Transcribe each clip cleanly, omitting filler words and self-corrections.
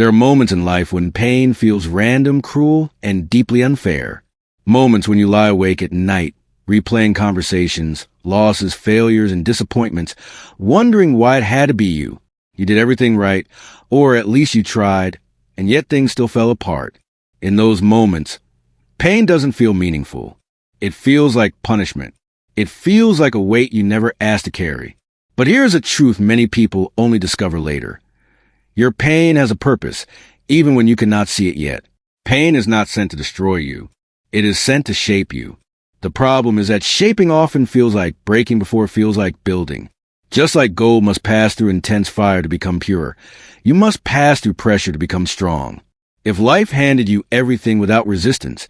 There are moments in life when pain feels random, cruel, and deeply unfair. Moments when you lie awake at night, replaying conversations, losses, failures, and disappointments, wondering why it had to be you. You did everything right, or at least you tried, and yet things still fell apart. In those moments, pain doesn't feel meaningful. It feels like punishment. It feels like a weight you never asked to carry. But here's a truth many people only discover later. Your pain has a purpose, even when you cannot see it yet. Pain is not sent to destroy you. It is sent to shape you. The problem is that shaping often feels like breaking before it feels like building. Just like gold must pass through intense fire to become pure, you must pass through pressure to become strong. If life handed you everything without resistance,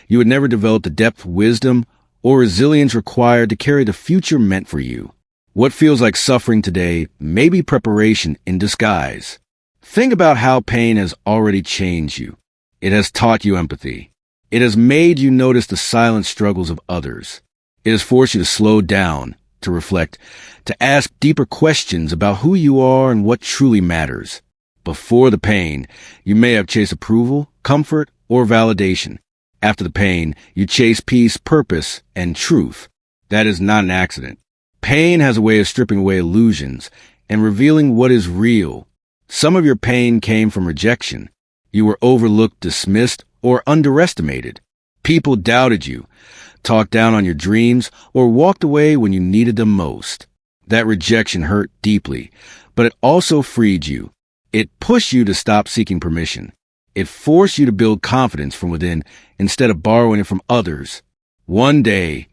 you would never develop the depth, wisdom, or resilience required to carry the future meant for you. What feels like suffering today may be preparation in disguise. Think about how pain has already changed you. It has taught you empathy. It has made you notice the silent struggles of others. It has forced you to slow down, to reflect, to ask deeper questions about who you are and what truly matters. Before the pain, you may have chased approval, comfort, or validation. After the pain, you chase peace, purpose, and truth. That is not an accident. Pain has a way of stripping away illusions and revealing what is real. Some of your pain came from rejection. You were overlooked, dismissed, or underestimated. People doubted you, talked down on your dreams, or walked away when you needed them most. That rejection hurt deeply, but it also freed you. It pushed you to stop seeking permission. It forced you to build confidence from within instead of borrowing it from others. One day,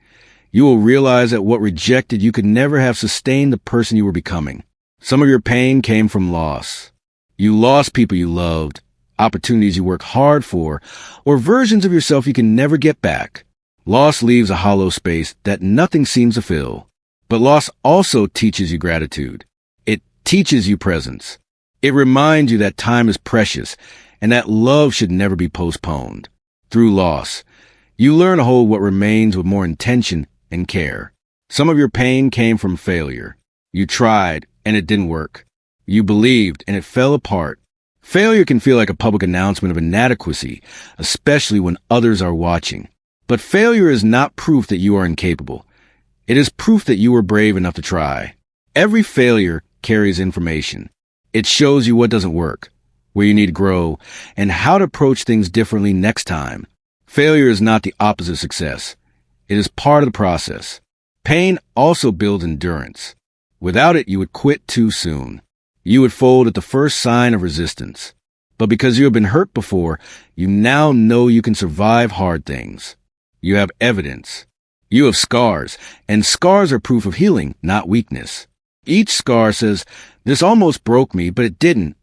you will realize that what rejected you could never have sustained the person you were becoming. Some of your pain came from loss. You lost people you loved, opportunities you worked hard for, or versions of yourself you can never get back. Loss leaves a hollow space that nothing seems to fill. But loss also teaches you gratitude. It teaches you presence. It reminds you that time is precious and that love should never be postponed. Through loss, you learn to hold what remains with more intention and care. Some of your pain came from failure. You tried and it didn't work. You believed and it fell apart. Failure can feel like a public announcement of inadequacy, especially when others are watching. But failure is not proof that you are incapable. It is proof that you were brave enough to try. Every failure carries information. It shows you what doesn't work, where you need to grow, and how to approach things differently next time. Failure is not the opposite of success. It is part of the process. Pain also builds endurance. Without it, you would quit too soon. You would fold at the first sign of resistance. But because you have been hurt before, you now know you can survive hard things. You have evidence. You have scars, and scars are proof of healing, not weakness. Each scar says, "This almost broke me, but it didn't."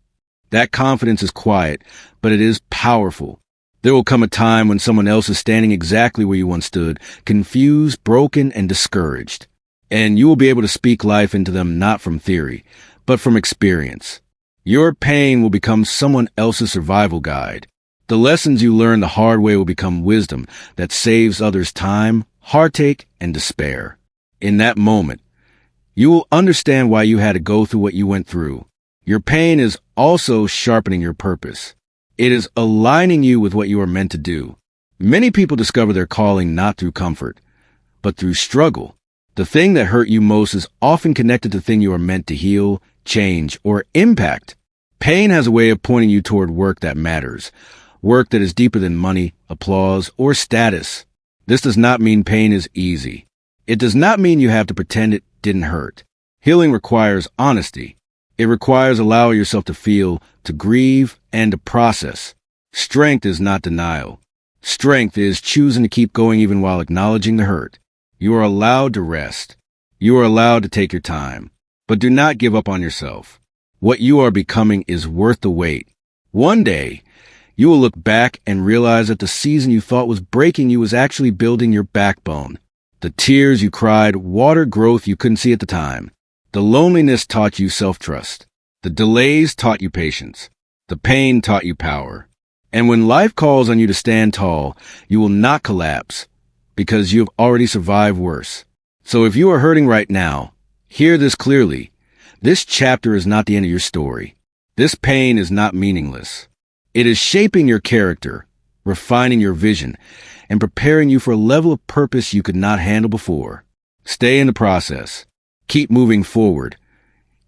That confidence is quiet, but it is powerful. There will come a time when someone else is standing exactly where you once stood, confused, broken, and discouraged. And you will be able to speak life into them not from theory, but from experience. Your pain will become someone else's survival guide. The lessons you learn the hard way will become wisdom that saves others time, heartache, and despair. In that moment, you will understand why you had to go through what you went through. Your pain is also sharpening your purpose. It is aligning you with what you are meant to do. Many people discover their calling not through comfort, but through struggle. The thing that hurt you most is often connected to the thing you are meant to heal, change, or impact. Pain has a way of pointing you toward work that matters, work that is deeper than money, applause, or status. This does not mean pain is easy. It does not mean you have to pretend it didn't hurt. Healing requires honesty. It requires allowing yourself to feel, to grieve, and to process. Strength is not denial. Strength is choosing to keep going even while acknowledging the hurt. You are allowed to rest. You are allowed to take your time. But do not give up on yourself. What you are becoming is worth the wait. One day, you will look back and realize that the season you thought was breaking you was actually building your backbone. The tears you cried watered growth you couldn't see at the time. The loneliness taught you self-trust. The delays taught you patience. The pain taught you power. And when life calls on you to stand tall, you will not collapse because you have already survived worse. So if you are hurting right now, hear this clearly. This chapter is not the end of your story. This pain is not meaningless. It is shaping your character, refining your vision, and preparing you for a level of purpose you could not handle before. Stay in the process. Keep moving forward.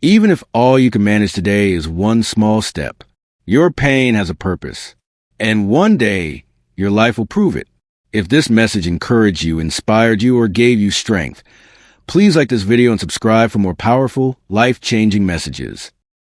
Even if all you can manage today is one small step, your pain has a purpose. And one day, your life will prove it. If this message encouraged you, inspired you, or gave you strength, please like this video and subscribe for more powerful, life-changing messages.